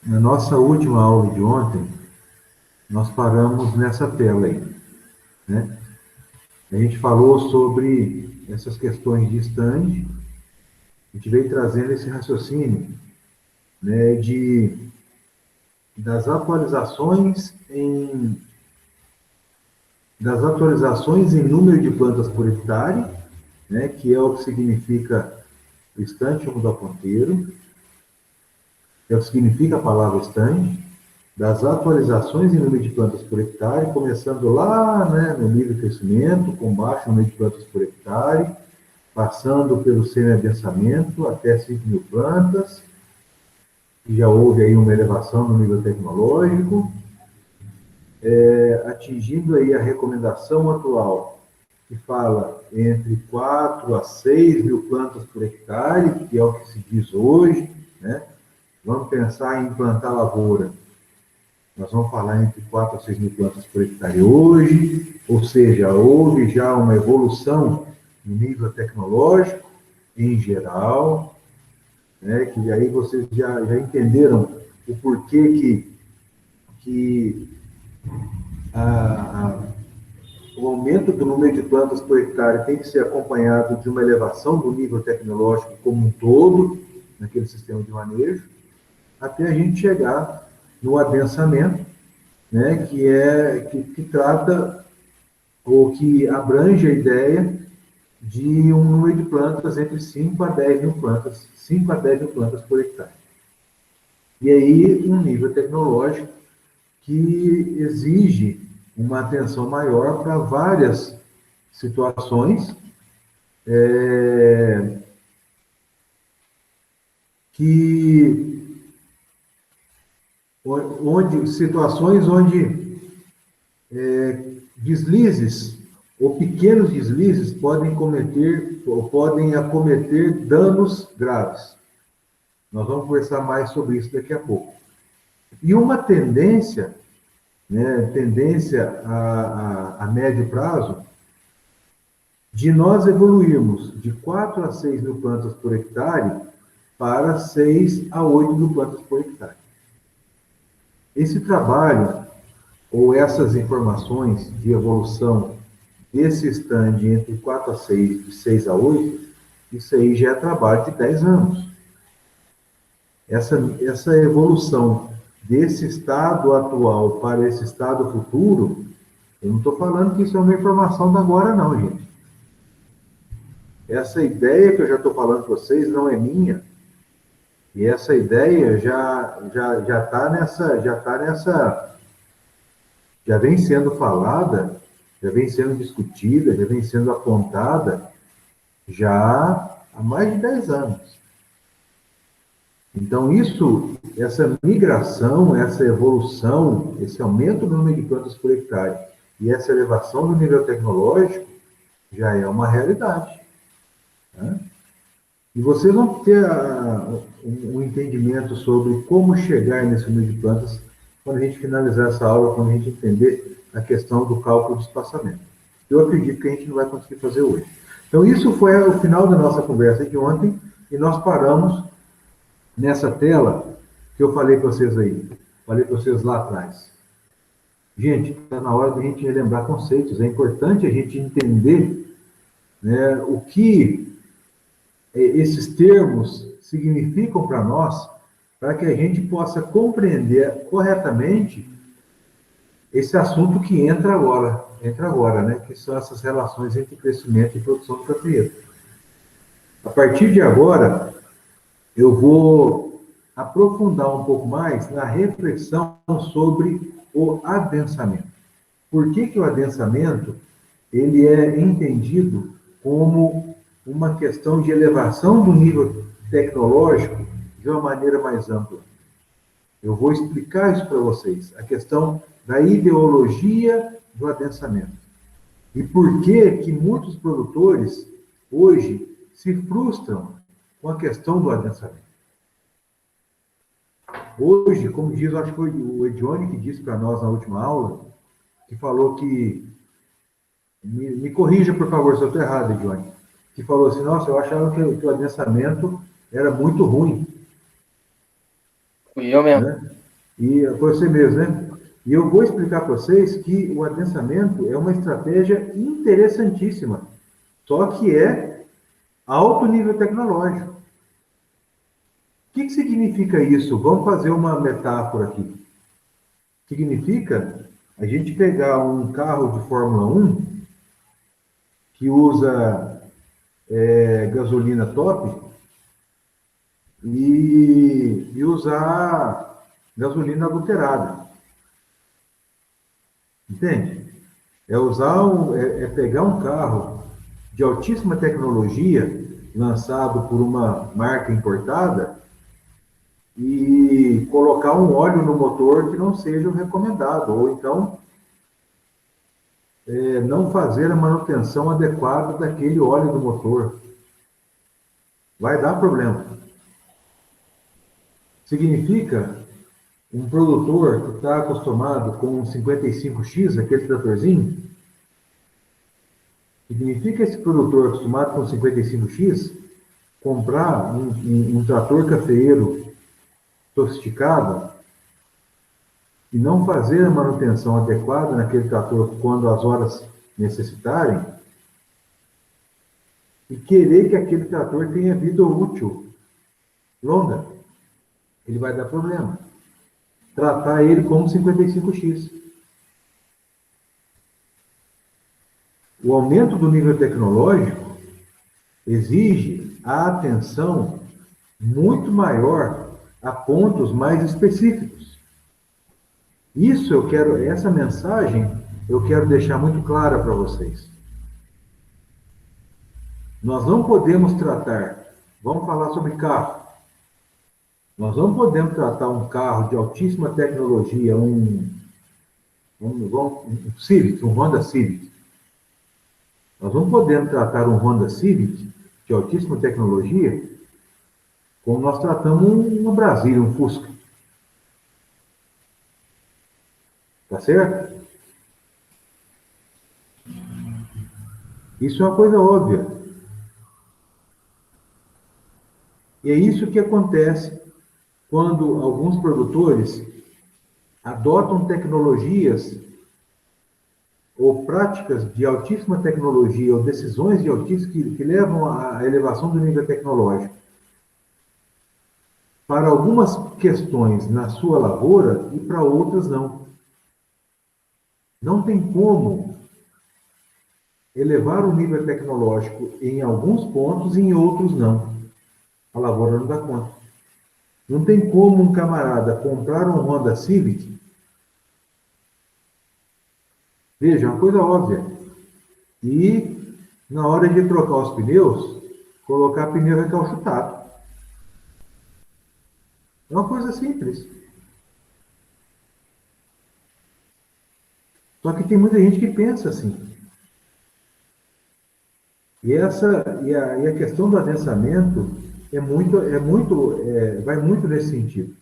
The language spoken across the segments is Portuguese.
Na nossa última aula de ontem, nós paramos nessa tela aí, né? A gente falou sobre essas questões de stand, a gente veio trazendo esse raciocínio, né, das atualizações em número de plantas por hectare, né, que é o que significa o stand, vamos mudar o ponteiro, é o que significa a palavra stand, das atualizações em número de plantas por hectare, começando lá, né, no nível de crescimento, com baixo número de plantas por hectare, passando pelo semi-adensamento até 5.000 plantas, que já houve aí uma elevação no nível tecnológico, atingindo aí a recomendação atual, que fala entre 4 a 6 mil plantas por hectare, que é o que se diz hoje, né? Vamos pensar em implantar lavoura. Nós vamos falar entre 4 a 6 mil plantas por hectare hoje, ou seja, houve já uma evolução no nível tecnológico em geral, né, que aí vocês já entenderam o porquê que a, o aumento do número de plantas por hectare tem que ser acompanhado de uma elevação do nível tecnológico como um todo, naquele sistema de manejo, até a gente chegar no adensamento, né, que trata ou que abrange a ideia de um número de plantas entre 5 a 10 mil plantas, 5 a 10 mil plantas por hectare. E aí, um nível tecnológico que exige uma atenção maior para várias situações, é, que situações onde deslizes ou pequenos deslizes podem cometer ou podem acometer danos graves. Nós vamos conversar mais sobre isso daqui a pouco. E uma tendência, né, tendência a médio prazo, de nós evoluirmos de 4 a 6 mil plantas por hectare para 6 a 8 mil plantas por hectare. Esse trabalho, ou essas informações de evolução desse stand entre 4 a 6, de 6 a 8, isso aí já é trabalho de 10 anos. Essa evolução desse estado atual para esse estado futuro, eu não estou falando que isso é uma informação da agora, não, gente. Essa ideia que eu já estou falando para vocês não é minha, e essa ideia já já vem sendo falada, já vem sendo discutida, já vem sendo apontada já há mais de 10 anos. Então, essa migração, essa evolução, esse aumento do número de plantas por hectare e essa elevação do nível tecnológico já é uma realidade. Né? E vocês vão ter um entendimento sobre como chegar nesse número de plantas quando a gente finalizar essa aula, quando a gente entender a questão do cálculo de espaçamento. Eu acredito que a gente não vai conseguir fazer hoje. Então, isso foi o final da nossa conversa de ontem, e nós paramos nessa tela que eu falei para vocês aí, falei para vocês lá atrás. Gente, está na hora de a gente relembrar conceitos. É importante a gente entender, né, o que esses termos significam para nós, para que a gente possa compreender corretamente esse assunto que entra agora, né, que são essas relações entre crescimento e produção do cafeiro. A partir de agora, eu vou aprofundar um pouco mais na reflexão sobre o adensamento. Por que o adensamento ele é entendido como uma questão de elevação do nível tecnológico de uma maneira mais ampla? Eu vou explicar isso para vocês, a questão da ideologia do adensamento. E por que muitos produtores hoje se frustram com a questão do adensamento. Hoje, como diz, acho que foi o Edione que disse para nós na última aula, que falou que, me corrija por favor se eu estou errado, Edione, que falou assim, nossa, eu achava que o adensamento era muito ruim. Fui eu mesmo. Né? E foi você mesmo, né? E eu vou explicar para vocês que o adensamento é uma estratégia interessantíssima, só que é alto nível tecnológico. O que significa isso? Vamos fazer uma metáfora aqui. Significa a gente pegar um carro de Fórmula 1 que usa gasolina top e usar gasolina adulterada. Entende? É pegar um carro de altíssima tecnologia, lançado por uma marca importada, e colocar um óleo no motor que não seja o recomendado, ou então não fazer a manutenção adequada daquele óleo do motor. Vai dar problema. Significa um produtor que está acostumado com um 55X, aquele tratorzinho, significa esse produtor acostumado com 55X comprar um trator cafeeiro sofisticado e não fazer a manutenção adequada naquele trator quando as horas necessitarem e querer que aquele trator tenha vida útil longa, ele vai dar problema. Tratar ele como 55X. O aumento do nível tecnológico exige a atenção muito maior a pontos mais específicos. Essa mensagem eu quero deixar muito clara para vocês. Nós não podemos tratar, vamos falar sobre carro. Nós não podemos tratar um carro de altíssima tecnologia, um Civic, um Honda Civic. Nós não podemos tratar um Honda Civic de altíssima tecnologia como nós tratamos um Brasília, um Fusca. Tá certo? Isso é uma coisa óbvia. E é isso que acontece quando alguns produtores adotam tecnologias ou práticas de altíssima tecnologia, ou decisões de altíssima que levam à elevação do nível tecnológico para algumas questões na sua lavoura e para outras não. Não tem como elevar o nível tecnológico em alguns pontos e em outros não. A lavoura não dá conta. Não tem como um camarada comprar um Honda Civic. Veja, é uma coisa óbvia. E, na hora de trocar os pneus, colocar pneu recalchutado. É uma coisa simples. Só que tem muita gente que pensa assim. E a questão do adensamento vai muito nesse sentido.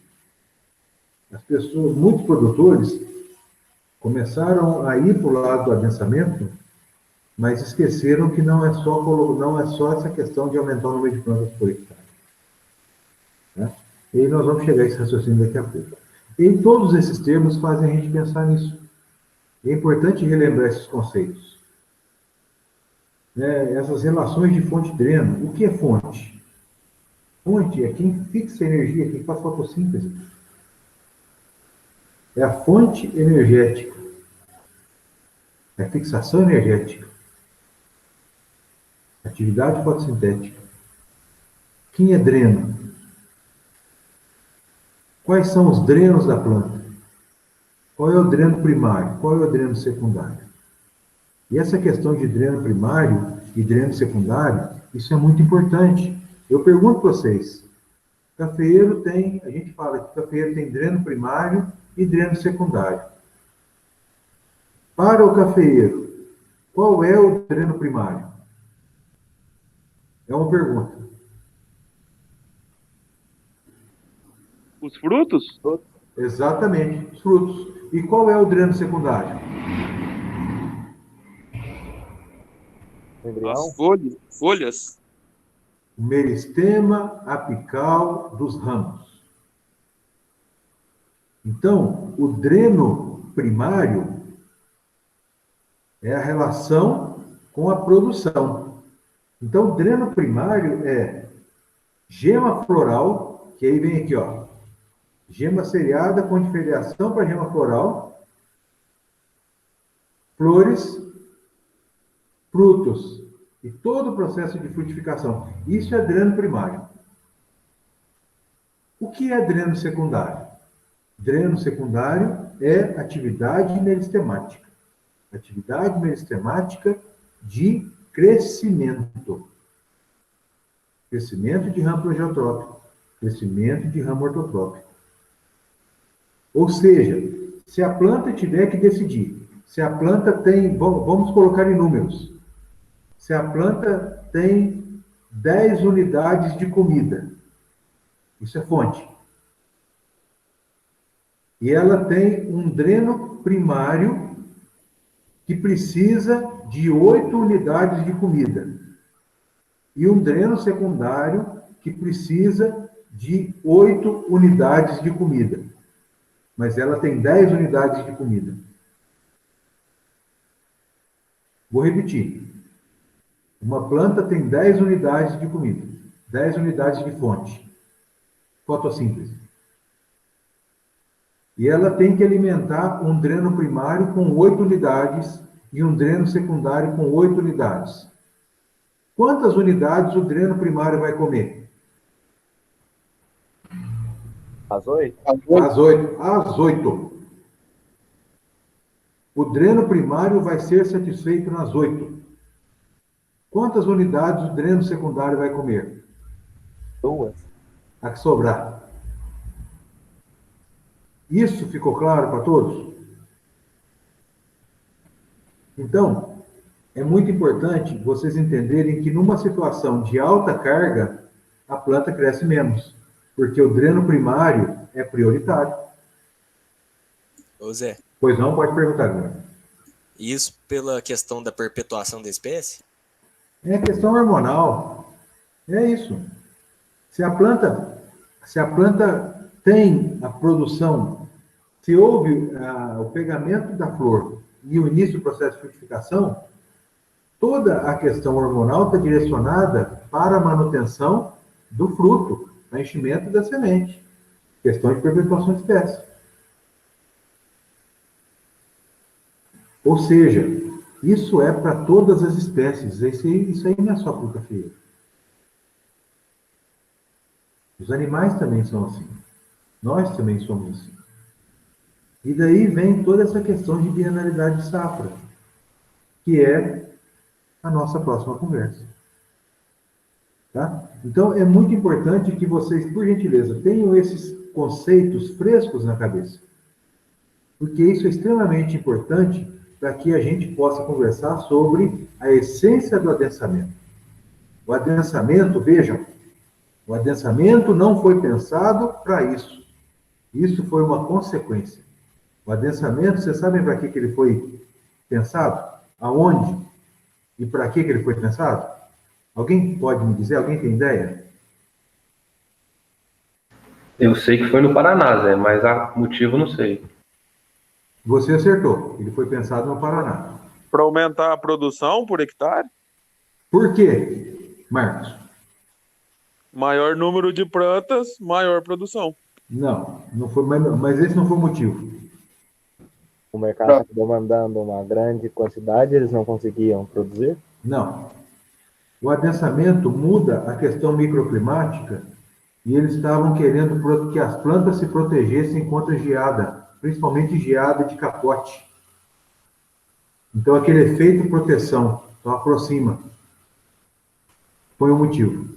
As pessoas, muitos produtores, começaram a ir para o lado do adensamento, mas esqueceram que não é só essa questão de aumentar o número de plantas por hectare. Né? E aí nós vamos chegar a esse raciocínio daqui a pouco. E todos esses termos fazem a gente pensar nisso. É importante relembrar esses conceitos. Essas relações de fonte-dreno. O que é fonte? Fonte é quem fixa a energia, quem faz fotossíntese. É a fonte energética. É a fixação energética. Atividade fotossintética. Quem é dreno? Quais são os drenos da planta? Qual é o dreno primário? Qual é o dreno secundário? E essa questão de dreno primário e dreno secundário, isso é muito importante. Eu pergunto para vocês, cafeeiro a gente fala que cafeeiro tem dreno primário e dreno secundário. Para o cafeeiro, qual é o dreno primário? É uma pergunta. Os frutos? Exatamente, os frutos. E qual é o dreno secundário? As folhas. O meristema apical dos ramos. Então, o dreno primário é a relação com a produção. Então, o dreno primário é gema floral, que aí vem aqui, ó, gema seriada com diferenciação para gema floral, flores, frutos e todo o processo de frutificação. Isso é dreno primário. O que é dreno secundário? Dreno secundário é atividade meristemática. Atividade meristemática de crescimento. Crescimento de ramo progeotrópico. Crescimento de ramo ortotrópico. Ou seja, se a planta tiver que decidir, se a planta tem, vamos colocar em números, se a planta tem 10 unidades de comida, isso é fonte. E ela tem um dreno primário que precisa de 8 unidades de comida. E um dreno secundário que precisa de 8 unidades de comida. Mas ela tem 10 unidades de comida. Vou repetir. Uma planta tem 10 unidades de comida, 10 unidades de fonte, fotossíntese. E ela tem que alimentar um dreno primário com 8 unidades e um dreno secundário com 8 unidades. Quantas unidades o dreno primário vai comer? As 8? As 8. As 8. O dreno primário vai ser satisfeito nas 8. Quantas unidades o dreno secundário vai comer? 2. A que sobrar. Isso ficou claro para todos? Então, é muito importante vocês entenderem que numa situação de alta carga, a planta cresce menos, porque o dreno primário é prioritário. Ô Zé, Pois não, pode perguntar, Guilherme. isso pela questão da perpetuação da espécie? É questão hormonal. É isso. Se a planta tem a produção, se houve o pegamento da flor e o início do processo de frutificação, toda a questão hormonal está direcionada para a manutenção do fruto, o enchimento da semente. Questão de perpetuação de espécie. Ou seja, isso é para todas as espécies. Isso aí não é só fruta feia. Os animais também são assim. Nós também somos assim. E daí vem toda essa questão de bienalidade de safra, que é a nossa próxima conversa. Tá? Então, é muito importante que vocês, por gentileza, tenham esses conceitos frescos na cabeça. Porque isso é extremamente importante para que a gente possa conversar sobre a essência do adensamento. O adensamento, vejam, o adensamento não foi pensado para isso. Isso foi uma consequência. O adensamento, vocês sabem para que ele foi pensado? Aonde? E para que ele foi pensado? Alguém pode me dizer? Alguém tem ideia? Eu sei que foi no Paraná, Zé, mas o motivo não sei. Você acertou. Ele foi pensado no Paraná. Para aumentar a produção por hectare, Por quê, Marcos? maior número de plantas, maior produção. Não foi, mas esse não foi o motivo. O mercado acabou mandando uma grande quantidade, eles não conseguiam produzir? Não. O adensamento muda a questão microclimática e eles estavam querendo que as plantas se protegessem contra geada, principalmente geada de capote. Então, aquele efeito proteção, então aproxima. Foi o motivo.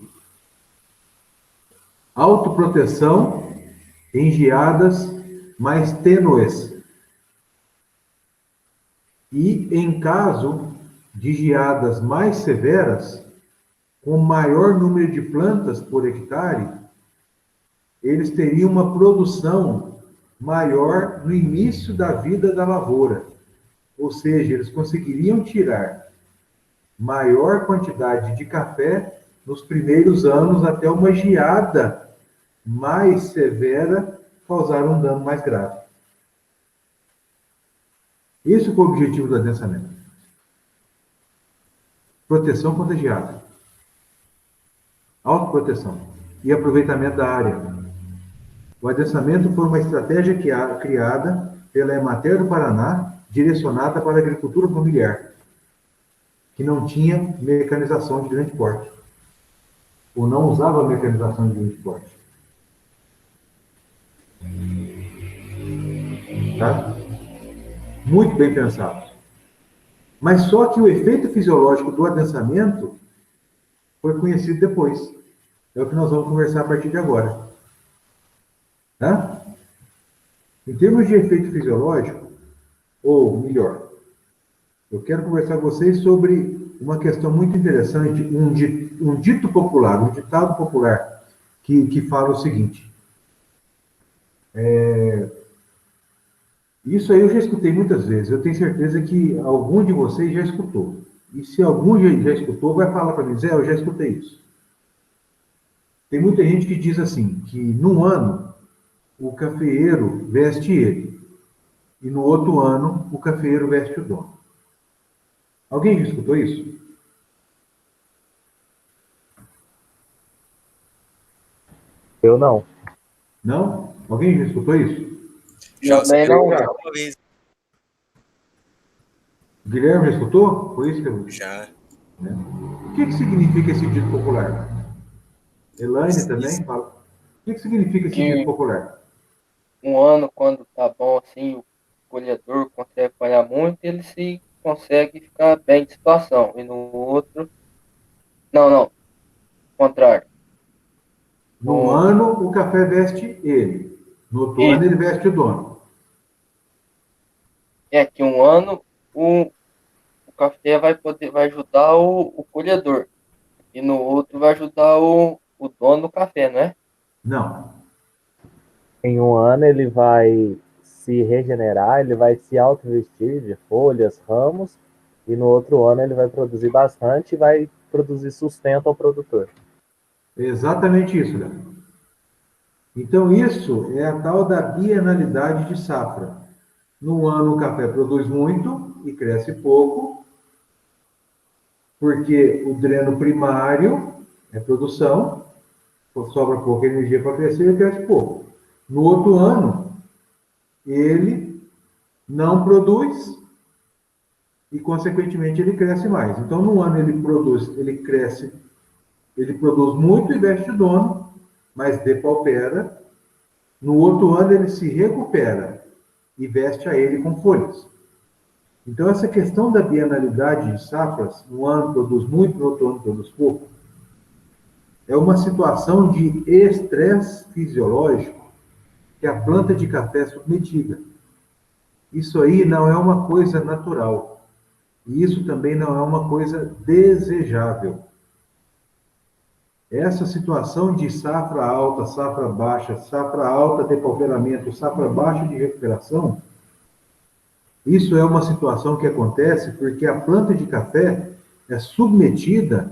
Autoproteção em geadas mais tênues. E em caso de geadas mais severas, com maior número de plantas por hectare, eles teriam uma produção maior no início da vida da lavoura. Ou seja, eles conseguiriam tirar maior quantidade de café nos primeiros anos até uma geada mais severa causaram um dano mais grave. Esse foi o objetivo do adensamento. Proteção contra geada. Autoproteção. E aproveitamento da área. O adensamento foi uma estratégia criada pela Emater do Paraná, direcionada para a agricultura familiar, que não tinha mecanização de grande porte, ou não usava mecanização de grande porte. Tá? Muito bem pensado. Mas só que o efeito fisiológico do adensamento foi conhecido depois. É o que nós vamos conversar a partir de agora. Tá? Em termos de efeito fisiológico, ou melhor, eu quero conversar com vocês sobre uma questão muito interessante, um dito popular, um ditado popular, que fala o seguinte. Isso aí eu já escutei muitas vezes, eu tenho certeza que algum de vocês já escutou. E se algum já escutou, vai falar para mim, Zé, eu já escutei isso. Tem muita gente que diz assim, que num ano o cafeeiro veste ele, e no outro ano o cafeeiro veste o dono. Alguém já escutou isso? Eu não. Não? Alguém já escutou isso? Já Também não. uma vez. Guilherme já escutou? Foi isso que eu... Já. Né? O que significa esse dito popular? Elaine também fala. O que significa esse dito popular? Um ano, quando tá bom assim, o colhedor consegue colher muito, ele se consegue ficar bem de situação. E no outro, não, contrário. Num ano, o café veste ele. No outro ano, ele veste o dono. É que um ano o café vai ajudar o colhedor. E no outro vai ajudar o dono do café, não é? Não. Em um ano ele vai se regenerar, ele vai se autovestir de folhas, ramos, e no outro ano ele vai produzir bastante e vai produzir sustento ao produtor. Exatamente isso, Léo. Então, isso é a tal da bienalidade de safra. No ano, o café produz muito e cresce pouco, porque o dreno primário é produção, sobra pouca energia para crescer e cresce pouco. No outro ano, ele não produz e, consequentemente, ele cresce mais. Então, no ano ele produz muito e veste o dono, mas depaupera. No outro ano ele se recupera e veste a ele com folhas. Então, essa questão da bienalidade de safras, no ano produz muito, no outro ano produz pouco, é uma situação de estresse fisiológico que a planta de café é submetida. Isso aí não é uma coisa natural. E isso também não é uma coisa desejável. Essa situação de safra alta, safra baixa, safra alta de depauperamento, safra baixa de recuperação, isso é uma situação que acontece porque a planta de café é submetida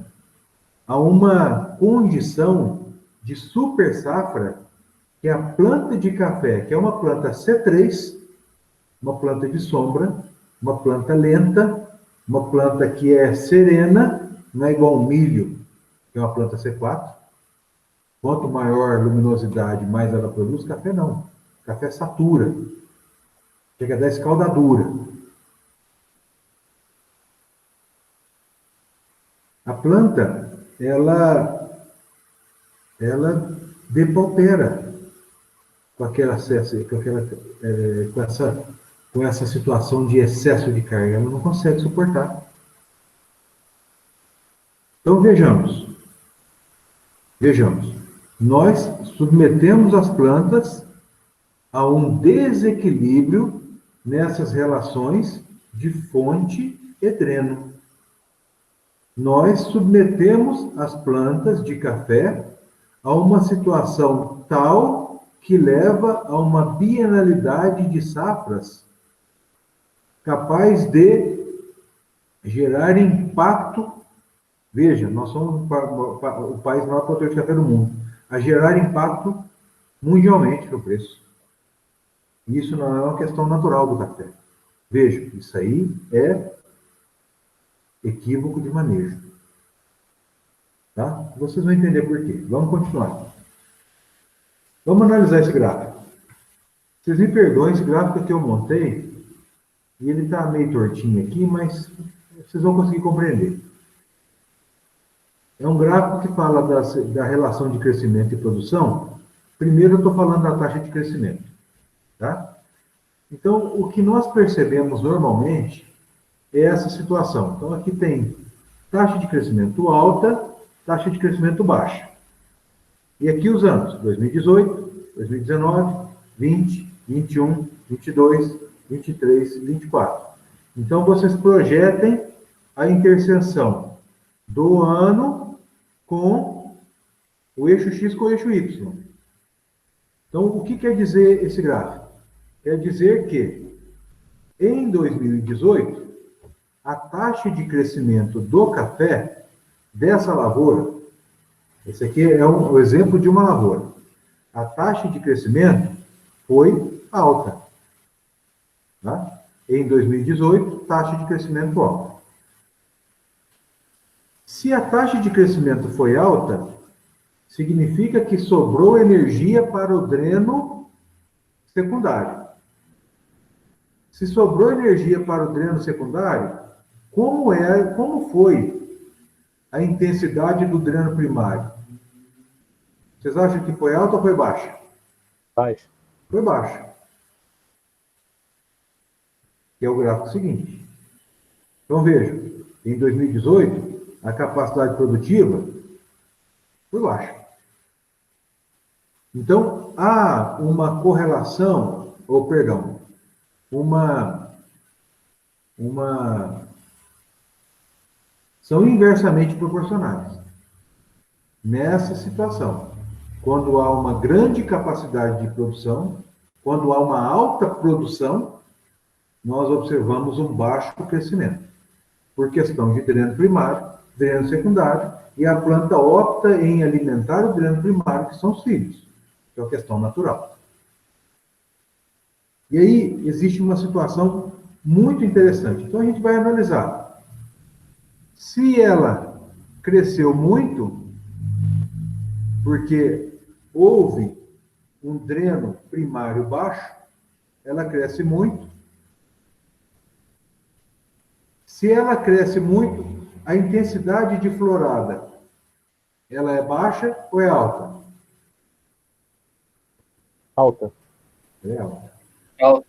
a uma condição de super safra, que é a planta de café, que é uma planta C3, uma planta de sombra, uma planta lenta, uma planta que é serena, não é igual ao milho, que é uma planta C4. Quanto maior luminosidade, mais ela produz. Café não. Café satura. Chega a dar escaldadura. A planta, ela depaupera com aquele acesso, com essa situação de excesso de carga. Ela não consegue suportar. Então, vejamos. Nós submetemos as plantas a um desequilíbrio nessas relações de fonte e dreno. Nós submetemos as plantas de café a uma situação tal que leva a uma bienalidade de safras capaz de gerar impacto. Veja, nós somos o país maior produtor de café do mundo, a gerar impacto mundialmente no preço. Isso não é uma questão natural do café. Veja, isso aí é equívoco de manejo. Tá? Vocês vão entender por quê. Vamos continuar. Vamos analisar esse gráfico. Vocês me perdoem, esse gráfico que eu montei, e ele está meio tortinho aqui, mas vocês vão conseguir compreender. É um gráfico que fala da relação de crescimento e produção. Primeiro eu estou falando da taxa de crescimento. Tá? Então, o que nós percebemos normalmente é essa situação. Então, aqui tem taxa de crescimento alta, taxa de crescimento baixa. E aqui os anos, 2018, 2019, 20, 21, 22, 23, 24. Então, vocês projetem a interseção do ano com o eixo X com o eixo Y. Então, o que quer dizer esse gráfico? Quer dizer que, em 2018, a taxa de crescimento do café, dessa lavoura, esse aqui é um exemplo de uma lavoura, a taxa de crescimento foi alta. Tá? Em 2018, taxa de crescimento alta. Se a taxa de crescimento foi alta, significa que sobrou energia para o dreno secundário. Se sobrou energia para o dreno secundário, como foi a intensidade do dreno primário? Vocês acham que foi alta ou foi baixa? Baixa. Foi baixa. Que é o gráfico seguinte. Então vejam, em 2018, a capacidade produtiva foi baixa. Então, há uma correlação, ou perdão, são inversamente proporcionais. Nessa situação, quando há uma grande capacidade de produção, quando há uma alta produção, nós observamos um baixo crescimento, por questão de dreno primário, dreno secundário, e a planta opta em alimentar o dreno primário, que são os filhos, que é uma questão natural. E aí, existe uma situação muito interessante. Então, a gente vai analisar. Se ela cresceu muito, porque houve um dreno primário baixo, ela cresce muito. Se ela cresce muito, a intensidade de florada, ela é baixa ou é alta? Alta. É alta. Alta.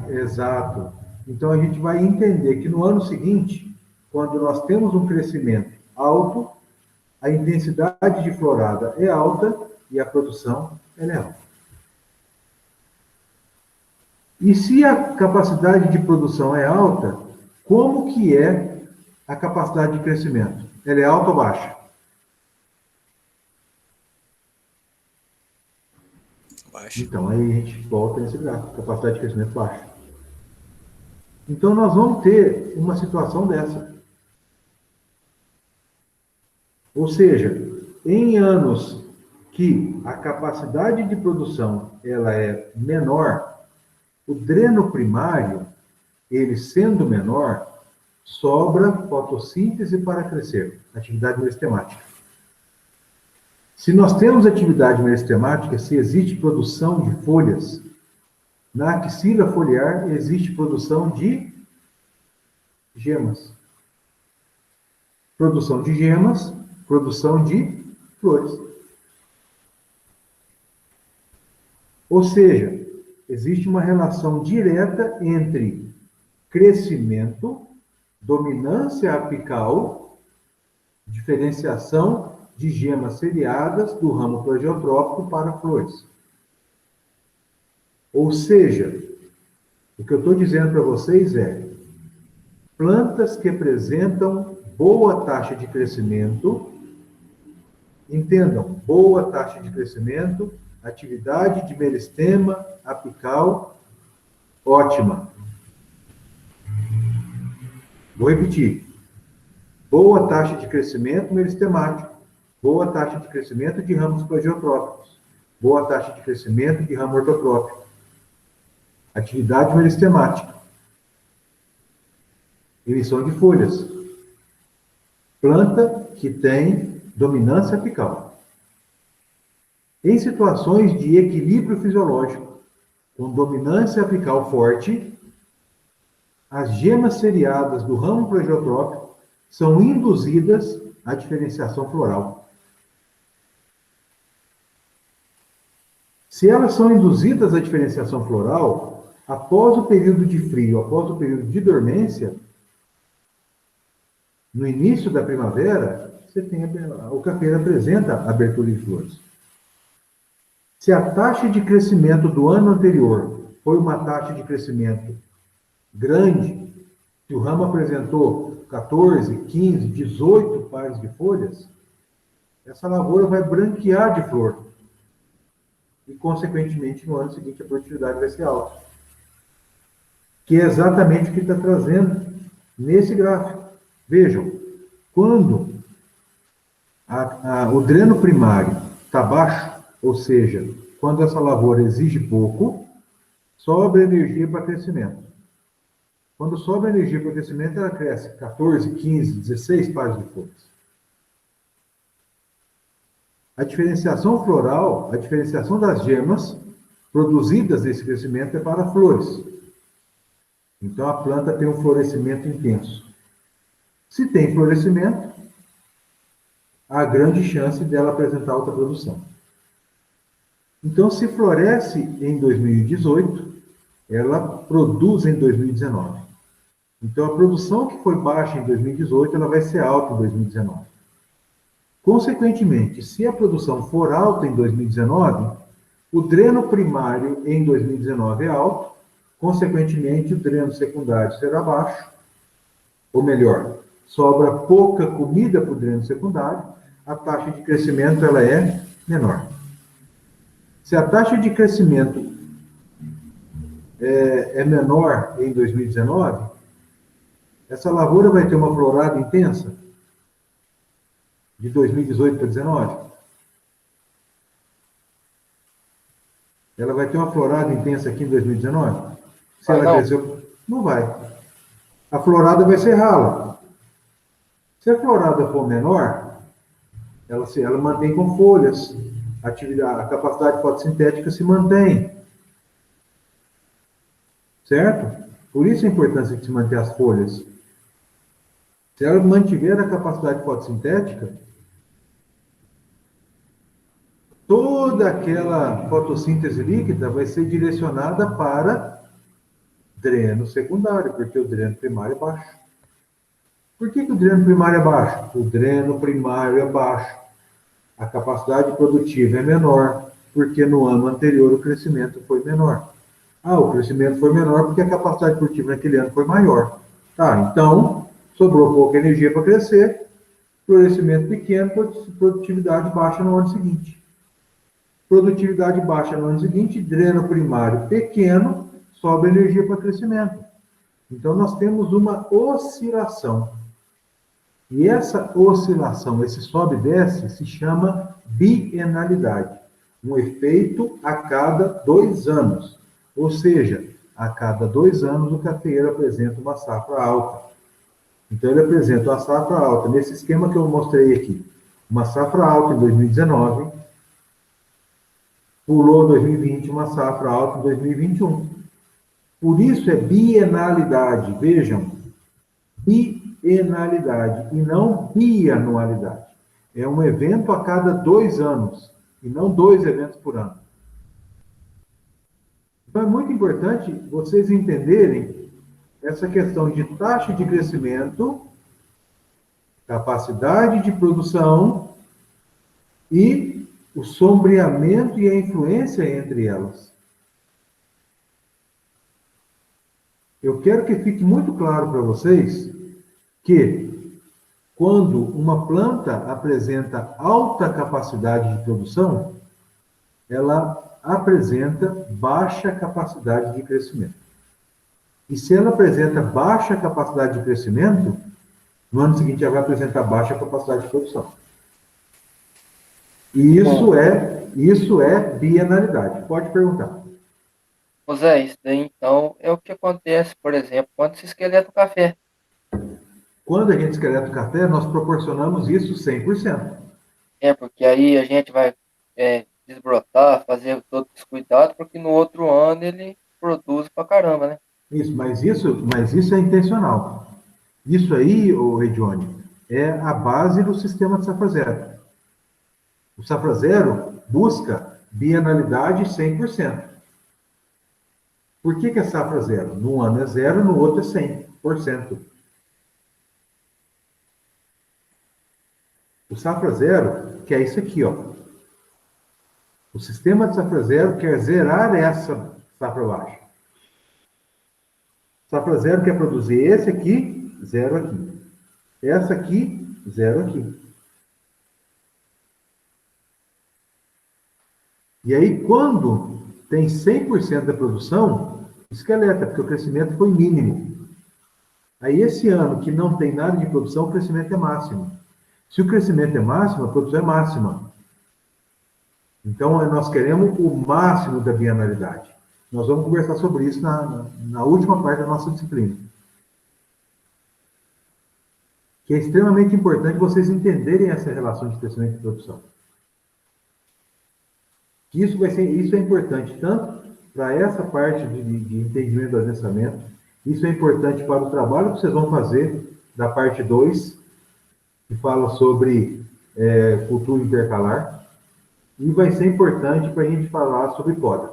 Exato. Então, a gente vai entender que no ano seguinte, quando nós temos um crescimento alto, a intensidade de florada é alta e a produção ela é alta. E se a capacidade de produção é alta, como que é a capacidade de crescimento? Ela é alta ou baixa? Baixa. Então, aí a gente volta nesse gráfico, capacidade de crescimento baixa. Então, nós vamos ter uma situação dessa. Ou seja, em anos que a capacidade de produção ela é menor, o dreno primário, ele sendo menor, sobra fotossíntese para crescer, atividade meristemática. Se nós temos atividade meristemática, se existe produção de folhas, na axila foliar existe produção de gemas. Produção de gemas, produção de flores. Ou seja, existe uma relação direta entre crescimento, dominância apical, diferenciação de gemas seriadas do ramo plagiotrópico para flores. Ou seja, o que eu estou dizendo para vocês é plantas que apresentam boa taxa de crescimento, entendam, boa taxa de crescimento, atividade de meristema apical ótima. Vou repetir. Boa taxa de crescimento meristemático, boa taxa de crescimento de ramos plagiotrópicos, boa taxa de crescimento de ramo ortotrópico. Atividade meristemática. Emissão de folhas. Planta que tem dominância apical. Em situações de equilíbrio fisiológico, com dominância apical forte, as gemas seriadas do ramo plegiotrópico são induzidas à diferenciação floral. Se elas são induzidas à diferenciação floral, após o período de frio, após o período de dormência, no início da primavera, o cafeiro apresenta abertura de flores. Se a taxa de crescimento do ano anterior foi uma taxa de crescimento grande, se o ramo apresentou 14, 15, 18 pares de folhas, essa lavoura vai branquear de flor. E, consequentemente, no ano seguinte, a produtividade vai ser alta. Que é exatamente o que está trazendo nesse gráfico. Vejam, quando o dreno primário está baixo, ou seja, quando essa lavoura exige pouco, sobra energia para crescimento. Quando sobra energia para crescimento, ela cresce 14, 15, 16 pares de folhas. A diferenciação floral, a diferenciação das gemas produzidas nesse crescimento é para flores. Então, a planta tem um florescimento intenso. Se tem florescimento, há grande chance dela apresentar alta produção. Então, se floresce em 2018, ela produz em 2019. Então, a produção que foi baixa em 2018, ela vai ser alta em 2019. Consequentemente, se a produção for alta em 2019, o dreno primário em 2019 é alto, consequentemente, o dreno secundário será baixo, ou melhor, sobra pouca comida para o dreno secundário, a taxa de crescimento ela é menor. Se a taxa de crescimento é menor em 2019, essa lavoura vai ter uma florada intensa de 2018 para 2019. Ela vai ter uma florada intensa aqui em 2019? Se ela cresceu, não vai. A florada vai ser rala. Se a florada for menor, ela mantém com folhas. A capacidade fotossintética se mantém. Certo? Por isso a importância de se manter as folhas. Se ela mantiver a capacidade fotossintética, toda aquela fotossíntese líquida vai ser direcionada para dreno secundário, porque o dreno primário é baixo. Por que o dreno primário é baixo? O dreno primário é baixo. A capacidade produtiva é menor, porque no ano anterior o crescimento foi menor. O crescimento foi menor porque a capacidade produtiva naquele ano foi maior. Então, sobrou pouca energia para crescer, florescimento pequeno, produtividade baixa no ano seguinte. Produtividade baixa no ano seguinte, dreno primário pequeno, sobra energia para crescimento. Então, nós temos uma oscilação. E essa oscilação, esse sobe e desce, se chama bienalidade. Um efeito a cada 2 anos. Ou seja, a cada 2 anos o cafeeiro apresenta uma safra alta. Então, ele apresenta uma safra alta, nesse esquema que eu mostrei aqui. Uma safra alta em 2019, pulou 2020, uma safra alta em 2021. Por isso é bienalidade, vejam, bienalidade e não bianualidade. É um evento a cada 2 anos, e não 2 eventos por ano. Então é muito importante vocês entenderem essa questão de taxa de crescimento, capacidade de produção e o sombreamento e a influência entre elas. Eu quero que fique muito claro para vocês que quando uma planta apresenta alta capacidade de produção, ela apresenta baixa capacidade de crescimento. E se ela apresenta baixa capacidade de crescimento, no ano seguinte ela vai apresentar baixa capacidade de produção. E isso é bienalidade. Pode perguntar. Ô Zé, isso daí então é o que acontece, por exemplo, quando se esqueleta o café. Quando a gente esqueleta o café, nós proporcionamos isso 100%. É, porque aí a gente vai desbrotar, fazer todo esse cuidado, porque no outro ano ele produz pra caramba, né? Mas isso é intencional. Isso aí, ô Edione, é a base do sistema de safra zero. O safra zero busca bienalidade 100%. Por que é safra zero? Num ano é zero, no outro é 100%. O safra zero quer isso aqui, ó. O sistema de safra zero quer zerar essa safra baixa. Safra zero quer produzir esse aqui, zero aqui. Essa aqui, zero aqui. E aí, quando tem 100% da produção, esqueleta, porque o crescimento foi mínimo. Aí, esse ano que não tem nada de produção, o crescimento é máximo. Se o crescimento é máximo, a produção é máxima. Então, nós queremos o máximo da bienalidade. Nós vamos conversar sobre isso na última parte da nossa disciplina. Que é extremamente importante vocês entenderem essa relação de crescimento e produção. Isso é importante tanto para essa parte de entendimento do adensamento, isso é importante para o trabalho que vocês vão fazer da parte 2, que fala sobre cultura intercalar, e vai ser importante para a gente falar sobre poda.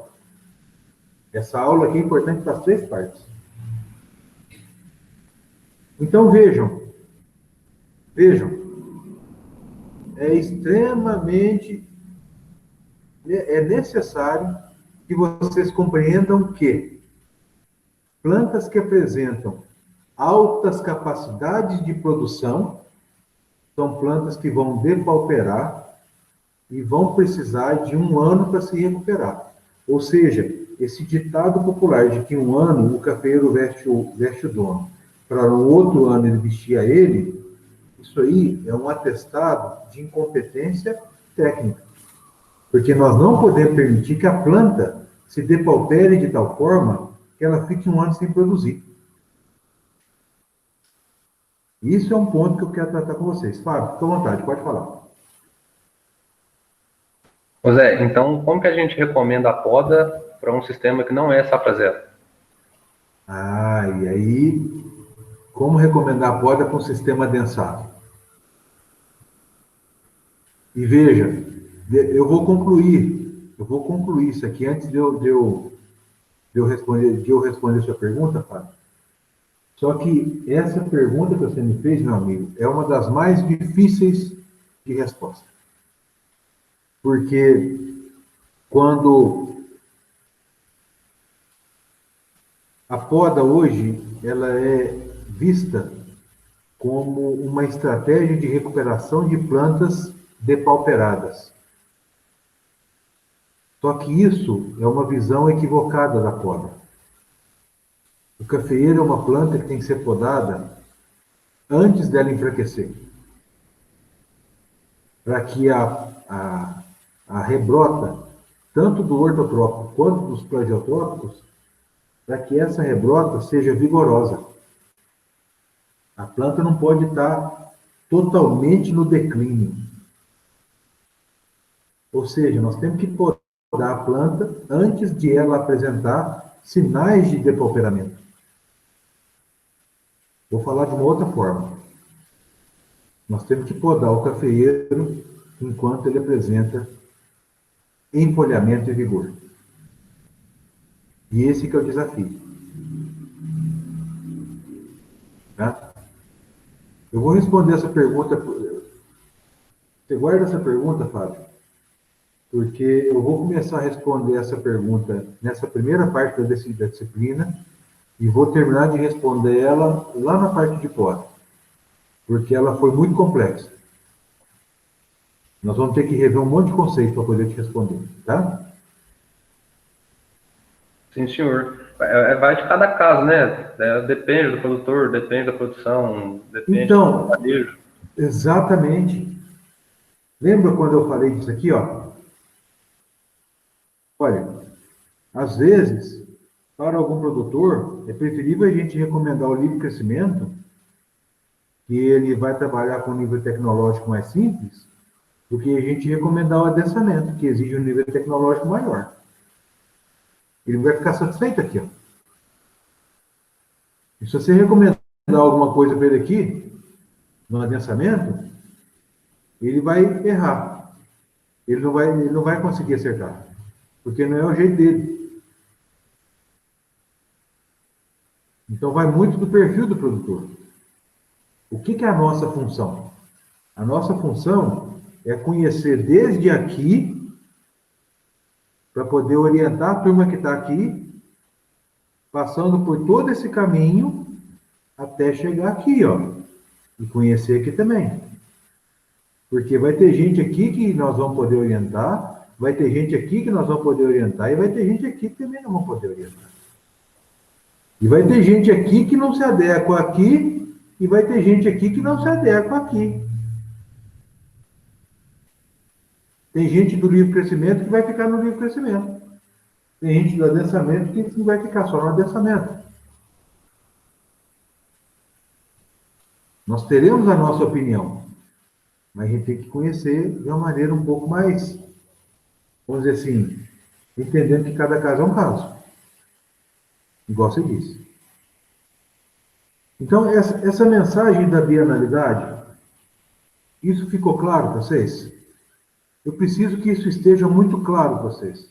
Essa aula aqui é importante para as 3 partes. Então, vejam, é extremamente necessário que vocês compreendam que plantas que apresentam altas capacidades de produção são plantas que vão depauperar e vão precisar de 1 ano para se recuperar. Ou seja, esse ditado popular de que 1 ano o cafeiro veste o dono, para no outro ano ele vestir a ele, isso aí é um atestado de incompetência técnica. Porque nós não podemos permitir que a planta se depaupere de tal forma que ela fique 1 ano sem produzir. Isso é um ponto que eu quero tratar com vocês. Fábio, fica à vontade, pode falar. Ô Zé, então como que a gente recomenda a poda para um sistema que não é safra zero? E aí, como recomendar a poda com um sistema adensado? E veja, eu vou concluir isso aqui antes de eu responder sua pergunta, Fábio. Só que essa pergunta que você me fez, meu amigo, é uma das mais difíceis de resposta. Porque quando a poda hoje, ela é vista como uma estratégia de recuperação de plantas depauperadas. Só que isso é uma visão equivocada da poda. O cafeeiro é uma planta que tem que ser podada antes dela enfraquecer. Para que a rebrota, tanto do ortotrópico quanto dos plagiotrópicos, para que essa rebrota seja vigorosa. A planta não pode estar totalmente no declínio. Ou seja, nós temos que podar a planta antes de ela apresentar sinais de depauperamento. Vou falar de uma outra forma. Nós temos que podar o cafeeiro enquanto ele apresenta empolhamento e vigor. E esse que é o desafio. Tá? Eu vou responder essa pergunta. Você guarda essa pergunta, Fábio? Porque eu vou começar a responder essa pergunta nessa primeira parte da disciplina e vou terminar de responder ela lá na parte de poda, porque ela foi muito complexa. Nós vamos ter que rever um monte de conceito para poder te responder, tá? Sim, senhor. Vai de cada caso, né? Depende do produtor, depende da produção, depende do manejo. Exatamente. Lembra quando eu falei disso aqui, ó? Olha, às vezes para algum produtor, é preferível a gente recomendar o livre crescimento, que ele vai trabalhar com um nível tecnológico mais simples, do que a gente recomendar o adensamento, que exige um nível tecnológico maior. Ele vai ficar satisfeito aqui, ó. E se você recomendar alguma coisa para ele aqui, no adensamento, ele vai errar. Ele não vai conseguir acertar. Porque não é o jeito dele. Então, vai muito do perfil do produtor. O que é a nossa função? A nossa função é conhecer desde aqui, para poder orientar a turma que está aqui, passando por todo esse caminho, até chegar aqui, ó. E conhecer aqui também. Porque vai ter gente aqui que nós vamos poder orientar, vai ter gente aqui que nós vamos poder orientar, e vai ter gente aqui que também não vamos poder orientar. E vai ter gente aqui que não se adequa aqui, e vai ter gente aqui que não se adequa aqui. Tem gente do livre crescimento que vai ficar no livre crescimento. Tem gente do adensamento que não vai ficar só no adensamento. Nós teremos a nossa opinião, mas a gente tem que conhecer de uma maneira um pouco mais, vamos dizer assim, entendendo que cada caso é um caso. Igual você disse. Então, essa mensagem da bienalidade, isso ficou claro para vocês? Eu preciso que isso esteja muito claro para vocês,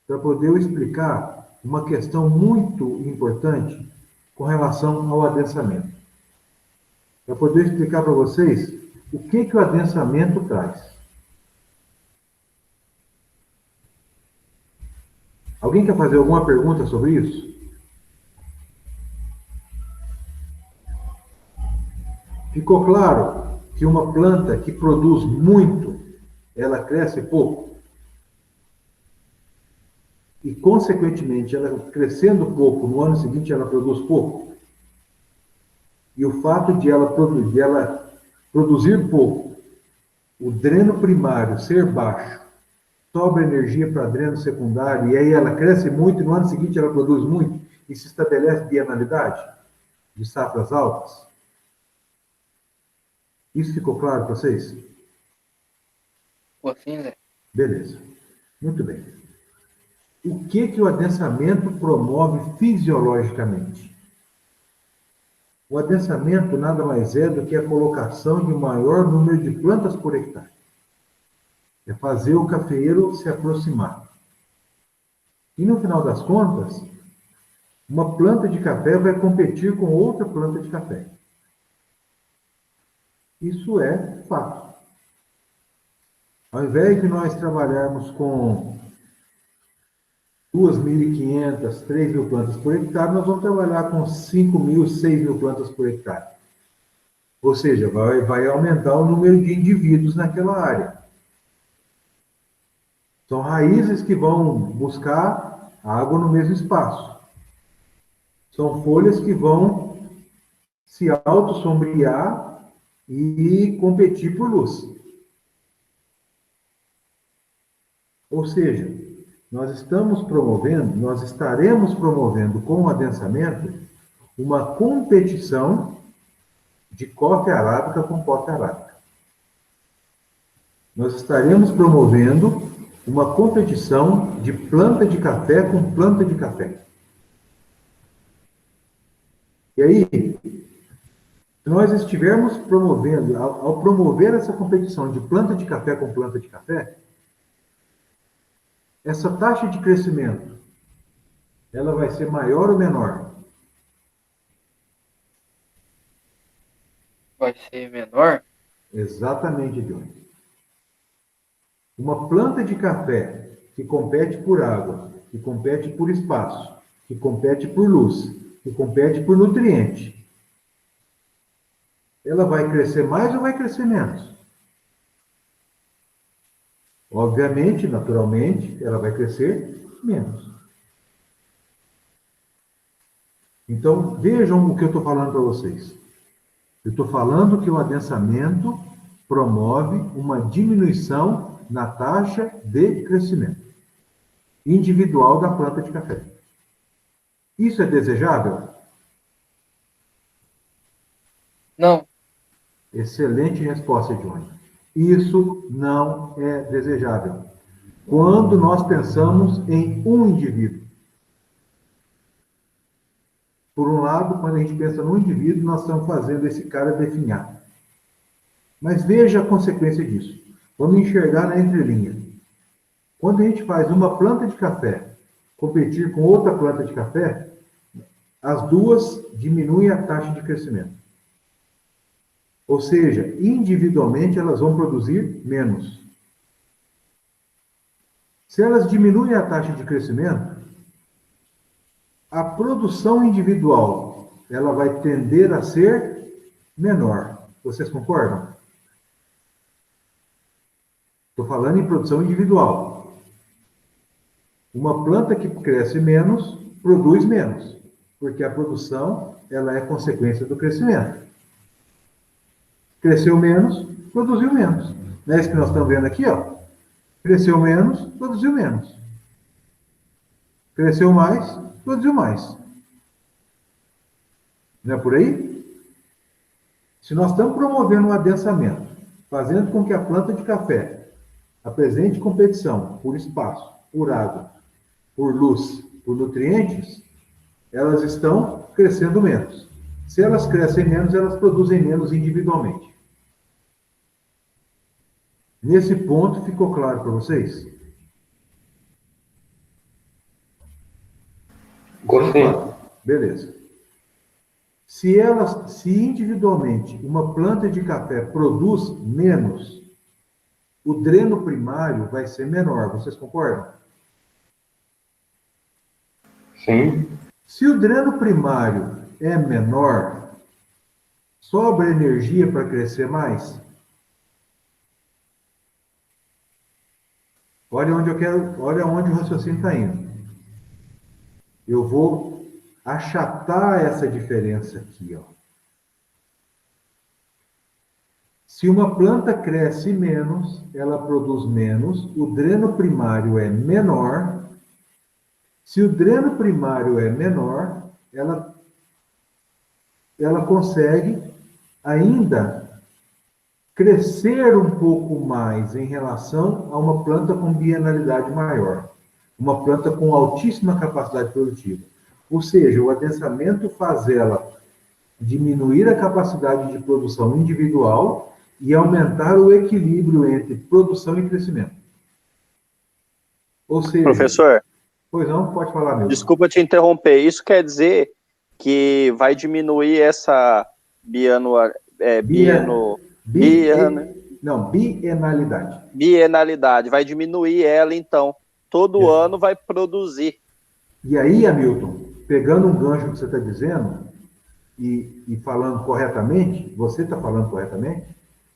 para poder eu explicar uma questão muito importante com relação ao adensamento. Para poder explicar para vocês o que o adensamento traz. Alguém quer fazer alguma pergunta sobre isso? Ficou claro que uma planta que produz muito, ela cresce pouco? E, consequentemente, ela crescendo pouco, no ano seguinte ela produz pouco? E o fato de ela produzir pouco, o dreno primário ser baixo, sobra energia para dreno secundário, e aí ela cresce muito, e no ano seguinte ela produz muito, e se estabelece bienalidade de safras altas? Isso ficou claro para vocês? Ficou sim, Zé. Beleza. Muito bem. O que o adensamento promove fisiologicamente? O adensamento nada mais é do que a colocação de um maior número de plantas por hectare. É fazer o cafeeiro se aproximar. E no final das contas, uma planta de café vai competir com outra planta de café. Isso é fato. Ao invés de nós trabalharmos com 2.500, 3.000 plantas por hectare, nós vamos trabalhar com 5.000, 6.000 plantas por hectare. Ou seja, vai aumentar o número de indivíduos naquela área. São raízes que vão buscar água no mesmo espaço. São folhas que vão se autossombrear e competir por luz. Ou seja, nós estaremos promovendo com o adensamento uma competição de coffea arábica com coffea arábica. Nós estaremos promovendo uma competição de planta de café com planta de café. E aí, se nós estivermos promovendo, ao promover essa competição de planta de café com planta de café, essa taxa de crescimento, ela vai ser maior ou menor? Vai ser menor? Exatamente, Johnny. Uma planta de café que compete por água, que compete por espaço, que compete por luz, que compete por nutriente, ela vai crescer mais ou vai crescer menos? Obviamente, naturalmente, ela vai crescer menos. Então, vejam o que eu estou falando para vocês. Eu estou falando que o adensamento promove uma diminuição na taxa de crescimento individual da planta de café. Isso é desejável? Não. Excelente resposta, Johnny. Isso não é desejável. Quando nós pensamos em um indivíduo. Por um lado, quando a gente pensa no indivíduo, nós estamos fazendo esse cara definhar. Mas veja a consequência disso. Vamos enxergar na entrelinha. Quando a gente faz uma planta de café competir com outra planta de café, as duas diminuem a taxa de crescimento. Ou seja, individualmente elas vão produzir menos. Se elas diminuem a taxa de crescimento, a produção individual ela vai tender a ser menor. Vocês concordam? Estou falando em produção individual. Uma planta que cresce menos, produz menos, porque a produção ela é consequência do crescimento. Cresceu menos, produziu menos. Não é isso que nós estamos vendo aqui, ó? Cresceu menos, produziu menos. Cresceu mais, produziu mais. Não é por aí? Se nós estamos promovendo um adensamento, fazendo com que a planta de café apresente competição por espaço, por água, por luz, por nutrientes, elas estão crescendo menos. Se elas crescem menos, elas produzem menos individualmente. Nesse ponto, ficou claro para vocês? Gostei. Beleza. Se individualmente uma planta de café produz menos, o dreno primário vai ser menor. Vocês concordam? Sim. Se o dreno primário é menor, sobra energia para crescer mais? Olha onde o raciocínio está indo. Eu vou achatar essa diferença aqui, ó. Se uma planta cresce menos, ela produz menos, o dreno primário é menor. Se o dreno primário é menor, ela consegue ainda crescer um pouco mais em relação a uma planta com bienalidade maior, uma planta com altíssima capacidade produtiva. Ou seja, o adensamento faz ela diminuir a capacidade de produção individual e aumentar o equilíbrio entre produção e crescimento. Ou seja... Professor, pois não, pode falar, meu. Desculpa te interromper. Isso quer dizer que vai diminuir essa bienalidade. Vai diminuir ela, então. Todo ano vai produzir. E aí, Hamilton, pegando um gancho que você está dizendo e falando corretamente, você está falando corretamente,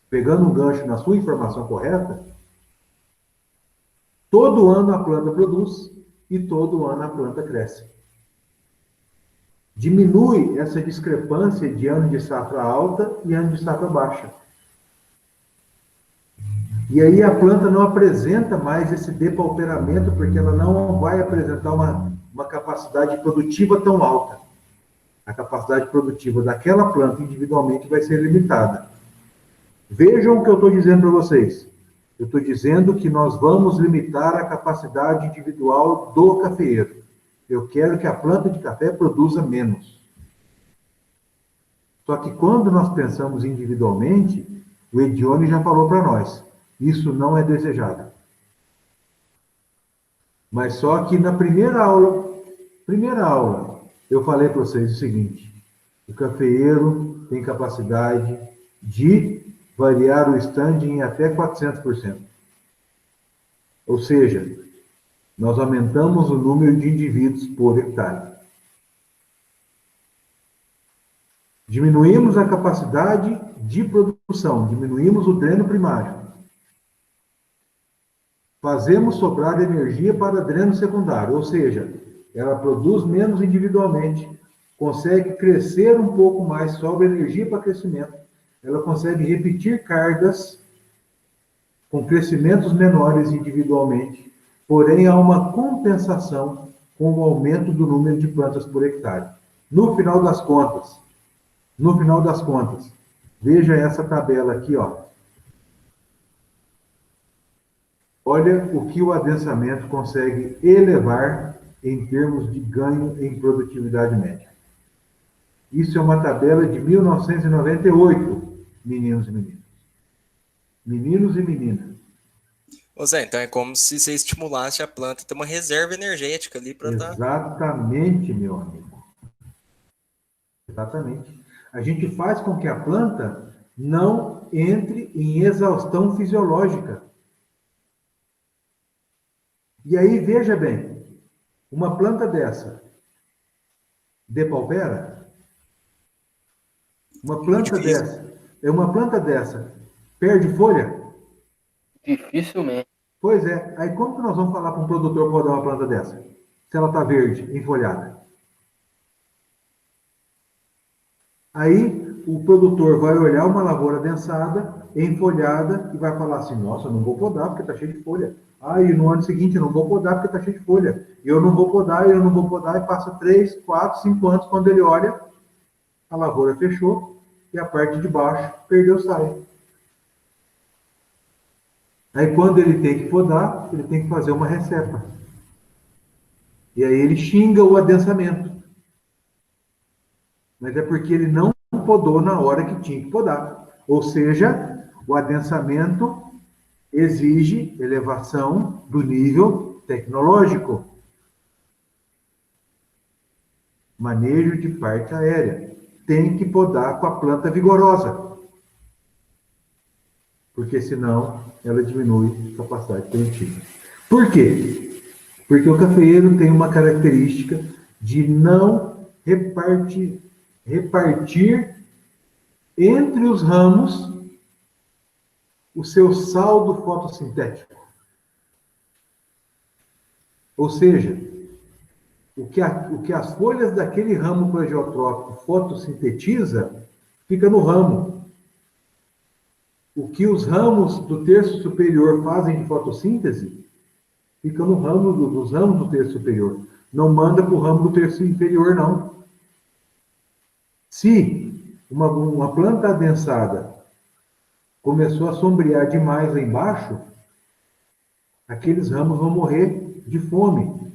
pegando um gancho na sua informação correta, todo ano a planta produz e todo ano a planta cresce. Diminui essa discrepância de ano de safra alta e ano de safra baixa. E aí a planta não apresenta mais esse depauperamento, porque ela não vai apresentar uma capacidade produtiva tão alta. A capacidade produtiva daquela planta individualmente vai ser limitada. Vejam o que eu estou dizendo para vocês. Eu estou dizendo que nós vamos limitar a capacidade individual do cafeeiro. Eu quero que a planta de café produza menos. Só que quando nós pensamos individualmente, o Edione já falou para nós, isso não é desejável. Mas só que na primeira aula, eu falei para vocês o seguinte, o cafeeiro tem capacidade de variar o stand em até 400%. Ou seja, nós aumentamos o número de indivíduos por hectare. Diminuímos a capacidade de produção, diminuímos o dreno primário. Fazemos sobrar energia para dreno secundário, ou seja, ela produz menos individualmente, consegue crescer um pouco mais, sobra energia para crescimento, ela consegue repetir cargas com crescimentos menores individualmente, porém há uma compensação com com o aumento do número de plantas por hectare. No final das contas, veja essa tabela aqui, ó. Olha o que o adensamento consegue elevar em termos de ganho em produtividade média. Isso é uma tabela de 1998, meninos e meninas. Meninos e meninas. Ô Zé, então é como se você estimulasse a planta a ter uma reserva energética ali para estar... Exatamente, meu amigo. Exatamente. A gente faz com que a planta não entre em exaustão fisiológica. E aí, veja bem, uma planta dessa depaupera? Uma planta dessa perde folha? Dificilmente. Pois é. Aí como que nós vamos falar para um produtor podar uma planta dessa? Se ela está verde, enfolhada. Aí o produtor vai olhar uma lavoura densada, enfolhada, e vai falar assim, nossa, eu não vou podar porque está cheio de folha. Ah, e no ano seguinte eu não vou podar porque está cheio de folha. Eu não vou podar, e passa 3, 4, 5 anos, quando ele olha, a lavoura fechou e a parte de baixo perdeu saia. Aí quando ele tem que podar, ele tem que fazer uma recepa. E aí ele xinga o adensamento. Mas é porque ele não podou na hora que tinha que podar. Ou seja, o adensamento exige elevação do nível tecnológico. Manejo de parte aérea. Tem que podar com a planta vigorosa. Porque senão ela diminui a capacidade produtiva. Por quê? Porque o cafeeiro tem uma característica de não repartir entre os ramos o seu saldo fotossintético. Ou seja, o que as folhas daquele ramo plagiotrópico fotossintetiza, fica no ramo. O que os ramos do terço superior fazem de fotossíntese, fica no ramo dos ramos do terço superior. Não manda para o ramo do terço inferior, não. Se uma planta adensada começou a sombrear demais lá embaixo, aqueles ramos vão morrer de fome,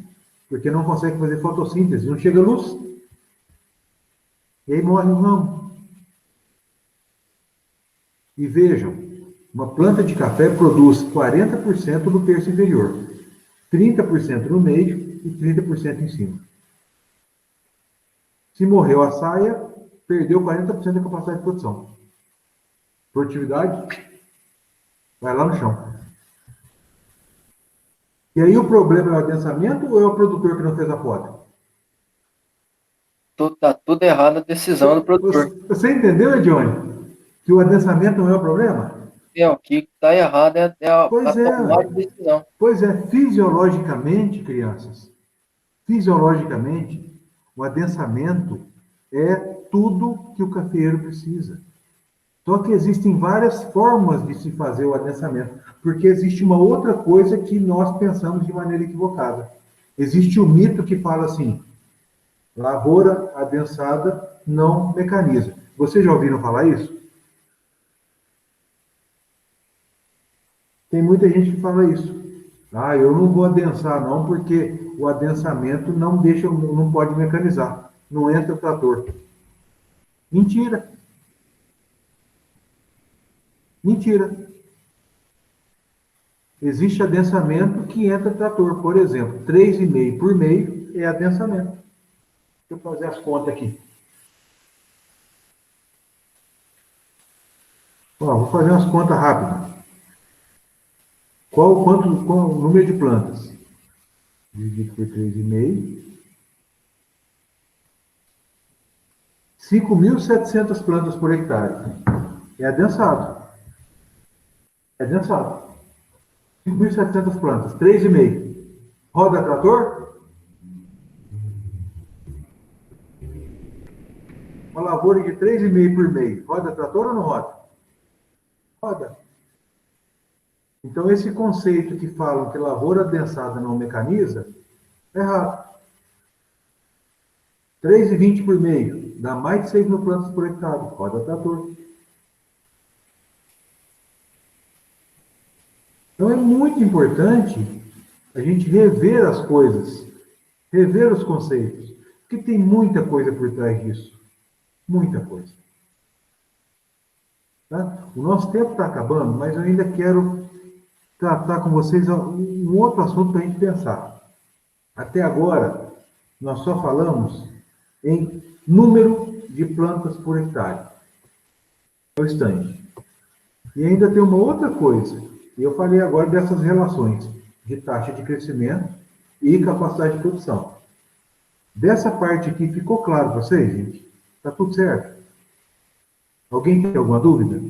porque não consegue fazer fotossíntese, não chega luz. E aí morre o ramo. E vejam, uma planta de café produz 40% no terço inferior, 30% no meio e 30% em cima. Se morreu a saia, perdeu 40% da capacidade de produção. Produtividade vai lá no chão. E aí o problema é o adensamento ou é o produtor que não fez a poda? Tá tudo errado a decisão do produtor. Você entendeu, Edione? Que o adensamento não é o problema? O que está errado é a tomada de decisão. Pois é, fisiologicamente, crianças, fisiologicamente, o adensamento é tudo que o cafeeiro precisa. Só que existem várias formas de se fazer o adensamento, porque existe uma outra coisa que nós pensamos de maneira equivocada. Existe o mito que fala assim, lavoura adensada não mecaniza. Vocês já ouviram falar isso? Tem muita gente que fala isso. Ah, eu não vou adensar não, porque o adensamento não pode mecanizar. Não entra o trator. Mentira. Mentira. Existe adensamento que entra trator. Por exemplo, 3,5 por meio é adensamento. Deixa eu fazer as contas aqui. Ó, vou fazer umas contas rápidas. Qual o número de plantas? Dividido por 3,5. 5.700 plantas por hectare. É adensado. É adensado. 5.700 plantas, 3,5. Roda trator? Uma lavoura de 3,5 por meio. Roda trator ou não roda? Roda. Então, esse conceito que falam que lavoura adensada não mecaniza, é errado. 3,20 por meio, dá mais de 6 mil plantas por hectare, roda trator. Então é muito importante a gente rever as coisas, rever os conceitos, porque tem muita coisa por trás disso. Muita coisa. Tá? O nosso tempo está acabando, mas eu ainda quero tratar com vocês um outro assunto para a gente pensar. Até agora, nós só falamos em número de plantas por hectare. É o stand. E ainda tem uma outra coisa. Eu falei agora dessas relações de taxa de crescimento e capacidade de produção. Dessa parte aqui, ficou claro para vocês, gente? Está tudo certo? Alguém tem alguma dúvida?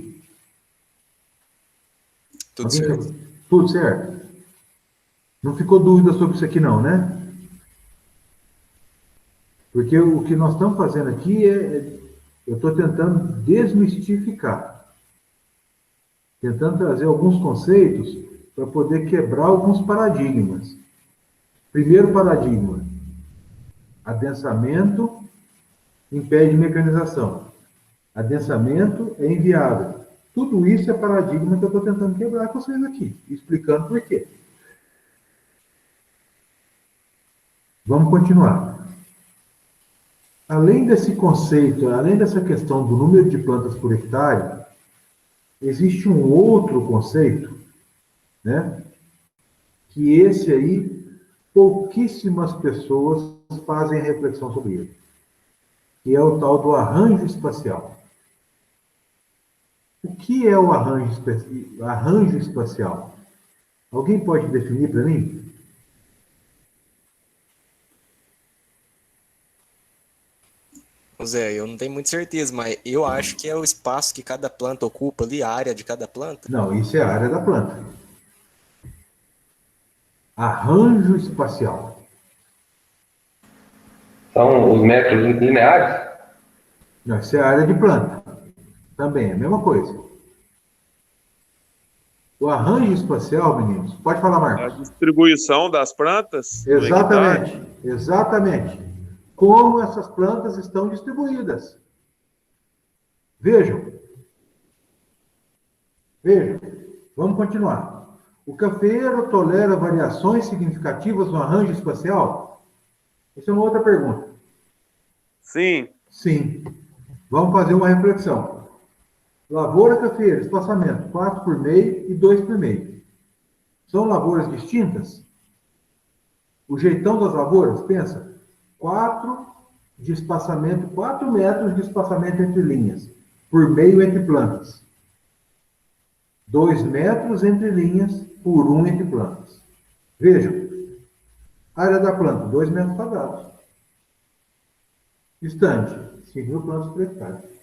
Tudo certo. Tudo certo? Não ficou dúvida sobre isso aqui não, né? Porque o que nós estamos fazendo aqui eu estou tentando desmistificar. Tentando trazer alguns conceitos para poder quebrar alguns paradigmas. Primeiro paradigma, adensamento impede mecanização. Adensamento é inviável. Tudo isso é paradigma que eu estou tentando quebrar com vocês aqui, explicando por quê. Vamos continuar. Além desse conceito, além dessa questão do número de plantas por hectare, existe um outro conceito, né? Que esse aí, pouquíssimas pessoas fazem reflexão sobre ele, que é o tal do arranjo espacial. O que é o arranjo espacial? Alguém pode definir para mim? Zé, eu não tenho muita certeza, mas eu acho que é o espaço que cada planta ocupa ali, a área de cada planta. Não, isso é a área da planta. Arranjo espacial. São os metros lineares? Não, isso é a área de planta. Também é a mesma coisa. O arranjo espacial, meninos, pode falar, A Marcos. distribuição das plantas? no hectare? Exatamente, exatamente. Como essas plantas estão distribuídas. Vejam. Vejam. Vamos continuar. O cafeeiro tolera variações significativas no arranjo espacial? Essa é uma outra pergunta. Sim. Sim. Vamos fazer uma reflexão. Lavoura, cafeeira, espaçamento 4 por meio e 2 por meio. São lavouras distintas? O jeitão das lavouras, pensa, 4 de espaçamento, 4 metros de espaçamento entre linhas, por meio entre plantas. 2 metros entre linhas, por 1 entre plantas. Vejam, área da planta, 2 metros quadrados. Estande, 5 mil plantas por hectare.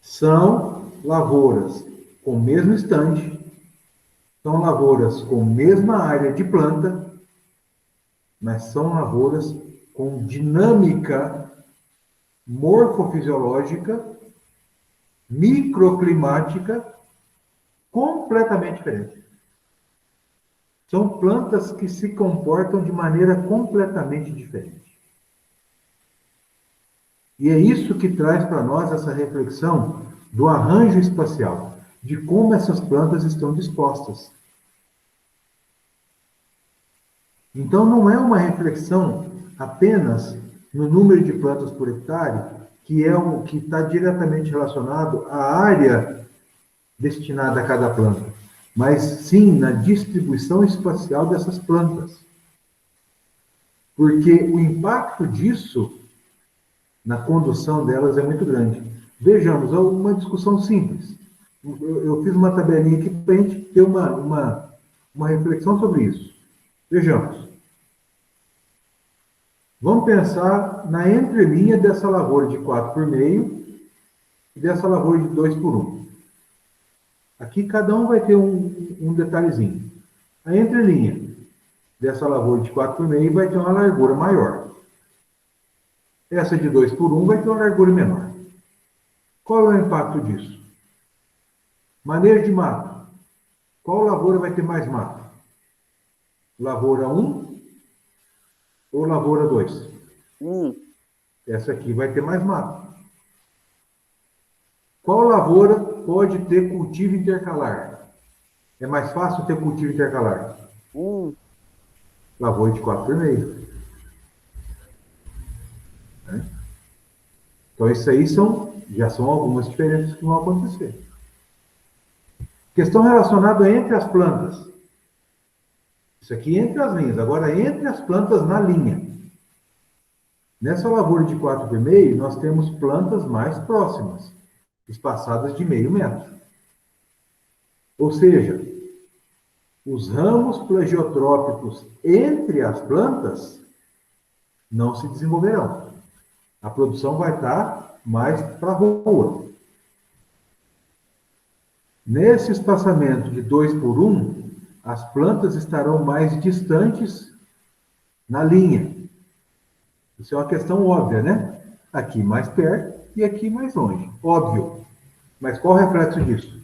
São lavouras com o mesmo estande, são lavouras com a mesma área de planta, mas são lavouras com dinâmica morfofisiológica, microclimática, completamente diferente. São plantas que se comportam de maneira completamente diferente. E é isso que traz para nós essa reflexão do arranjo espacial, de como essas plantas estão dispostas. Então, não é uma reflexão apenas no número de plantas por hectare, que é o que está diretamente relacionado à área destinada a cada planta, mas sim na distribuição espacial dessas plantas. Porque o impacto disso na condução delas é muito grande. Vejamos, uma discussão simples. Eu fiz uma tabelinha aqui para a gente ter uma reflexão sobre isso. Vejamos. Vamos pensar na entrelinha dessa lavoura de 4 por meio e dessa lavoura de 2 por 1. Aqui cada um vai ter um detalhezinho. A entrelinha dessa lavoura de 4 por meio vai ter uma largura maior. Essa de 2 por 1 vai ter uma largura menor. Qual é o impacto disso? Manejo de mato. Qual lavoura vai ter mais mato? Lavoura 1 ou lavoura 2? Essa aqui vai ter mais mato. Qual lavoura pode ter cultivo intercalar? É mais fácil ter cultivo intercalar? Lavoura de 4,5. Né? Então, isso aí já são algumas diferenças que vão acontecer. Questão relacionada entre as plantas. Isso aqui entre as linhas. Agora, entre as plantas na linha. Nessa lavoura de 4,5, nós temos plantas mais próximas, espaçadas de 0,5 metro. Ou seja, os ramos plagiotrópicos entre as plantas não se desenvolverão. A produção vai estar mais para a rua. Nesse espaçamento de 2 por 1, as plantas estarão mais distantes na linha. Isso é uma questão óbvia, né? Aqui mais perto e aqui mais longe. Óbvio. Mas qual o reflexo disso?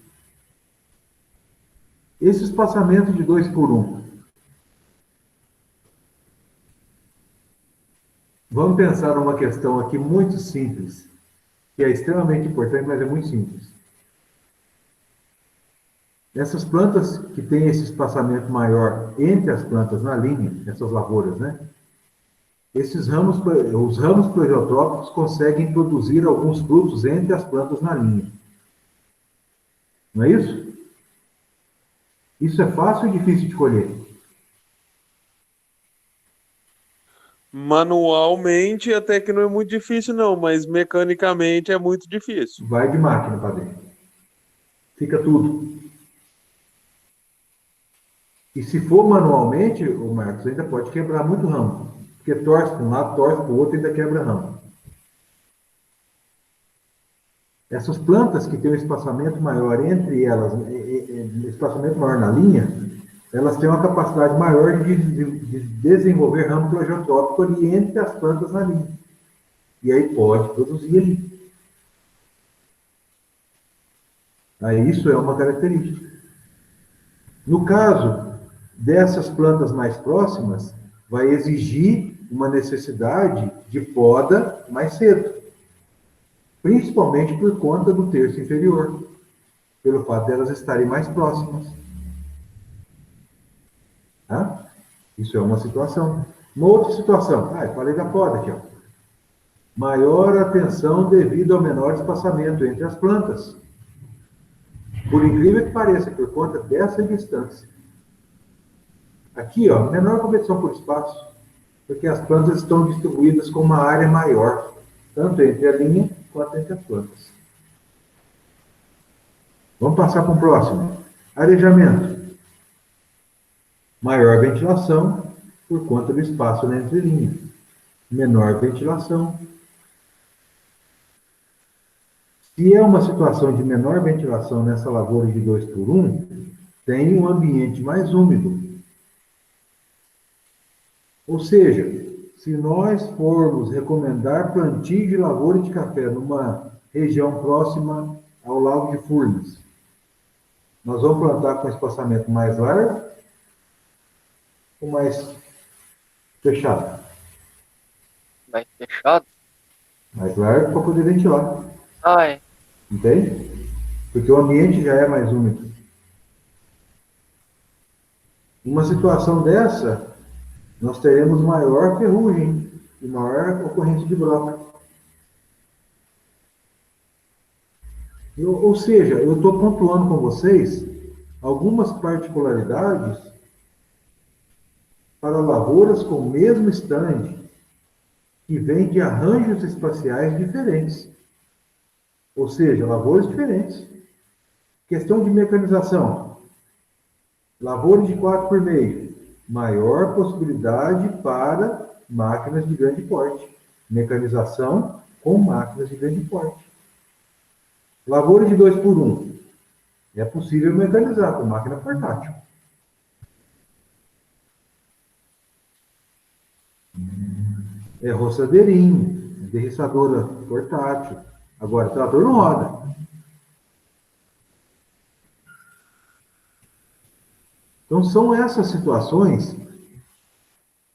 Esse espaçamento de 2 por 1. Vamos pensar numa questão aqui muito simples, que é extremamente importante, mas é muito simples. Essas plantas que têm esse espaçamento maior entre as plantas na linha, essas lavouras, né? Os ramos plegiotrópicos conseguem produzir alguns frutos entre as plantas na linha. Não é isso? Isso é fácil ou difícil de colher? Manualmente até que não é muito difícil, não, mas mecanicamente é muito difícil. Vai de máquina para dentro. Fica tudo. E se for manualmente, o Marcos ainda pode quebrar muito ramo. Porque torce para um lado, torce para o outro e ainda quebra ramo. Essas plantas que têm um espaçamento maior entre elas, espaçamento maior na linha, elas têm uma capacidade maior de desenvolver ramo plagiotrópico ali entre as plantas na linha. E aí pode produzir ali. Aí isso é uma característica. No caso dessas plantas mais próximas, vai exigir uma necessidade de poda mais cedo. Principalmente por conta do terço inferior, pelo fato de elas estarem mais próximas. Tá? Isso é uma situação. Uma outra situação, eu falei da poda aqui, ó. Maior atenção devido ao menor espaçamento entre as plantas. Por incrível que pareça, por conta dessa distância. Aqui, ó, menor competição por espaço, porque as plantas estão distribuídas com uma área maior, tanto entre a linha quanto entre as plantas. Vamos passar para o próximo. Arejamento. Maior ventilação por conta do espaço na entrelinha. Menor ventilação. Se é uma situação de menor ventilação nessa lavoura de 2 por 1, tem um ambiente mais úmido. Ou seja, se nós formos recomendar plantio de lavoura de café numa região próxima ao Lago de Furnas, nós vamos plantar com espaçamento mais largo ou mais fechado? Mais fechado? Mais largo para poder ventilar. É. Entende? Porque o ambiente já é mais úmido. Numa situação dessa, nós teremos maior ferrugem e maior ocorrência de broca. Ou seja, eu estou pontuando com vocês algumas particularidades para lavouras com o mesmo stand que vêm de arranjos espaciais diferentes. Ou seja, lavouras diferentes. Questão de mecanização. Lavoura de 4 por meio. Maior possibilidade para máquinas de grande porte. Mecanização com máquinas de grande porte. Lavoura de 2 por 1. É possível mecanizar com máquina portátil. É roçadeirinho, é derriçadora portátil. Agora, o trator não roda. Então, são essas situações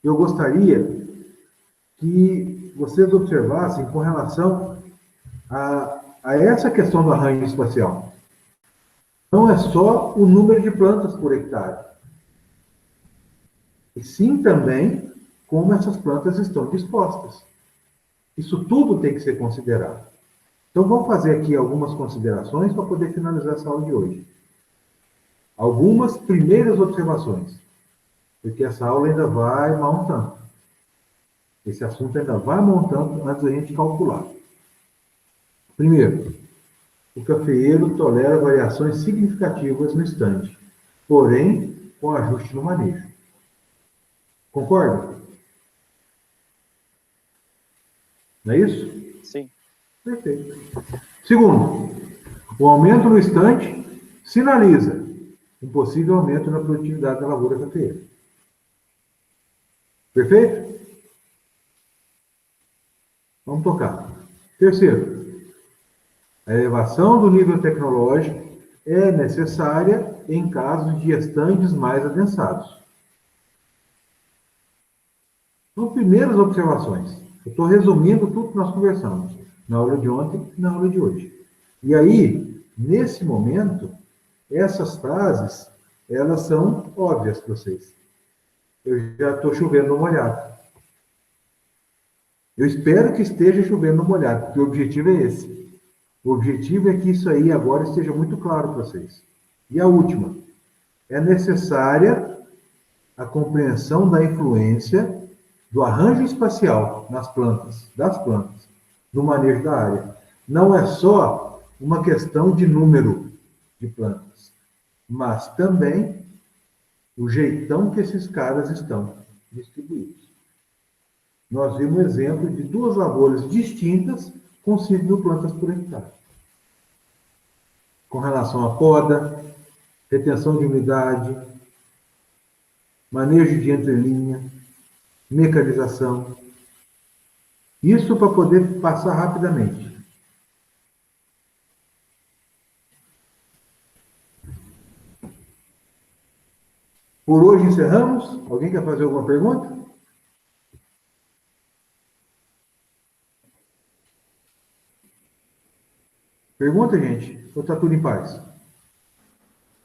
que eu gostaria que vocês observassem com relação a essa questão do arranjo espacial. Não é só o número de plantas por hectare, e sim também como essas plantas estão dispostas. Isso tudo tem que ser considerado. Então, vamos fazer aqui algumas considerações para poder finalizar essa aula de hoje. Algumas primeiras observações, porque essa aula ainda vai montando. Esse assunto ainda vai montando antes da gente calcular. Primeiro, o cafeeiro tolera variações significativas no estande, porém com ajuste no manejo. Concorda? Não é isso? Sim. Perfeito. Segundo, o aumento no estande sinaliza um possível aumento na produtividade da lavoura cafeeira. Perfeito? Vamos tocar. Terceiro, a elevação do nível tecnológico é necessária em casos de estandes mais adensados. São primeiras observações. Eu estou resumindo tudo que nós conversamos na aula de ontem e na aula de hoje. E aí, nesse momento, essas frases, elas são óbvias para vocês. Eu já estou chovendo no molhado. Eu espero que esteja chovendo no molhado, porque o objetivo é esse. O objetivo é que isso aí agora esteja muito claro para vocês. E a última, é necessária a compreensão da influência do arranjo espacial das plantas, no manejo da área. Não é só uma questão de número de plantas, mas também o jeitão que esses caras estão distribuídos. Nós vimos um exemplo de duas lavouras distintas com 5.000 plantas por hectare. Com relação à poda, retenção de umidade, manejo de entrelinha, mecanização. Isso para poder passar rapidamente. Por hoje encerramos. Alguém quer fazer alguma pergunta? Pergunta, gente? Ou está tudo em paz?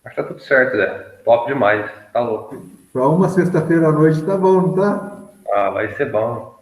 Acho que tá tudo certo, Zé. Top demais. Tá louco. Para uma sexta-feira à noite tá bom, não tá? Ah, vai ser bom.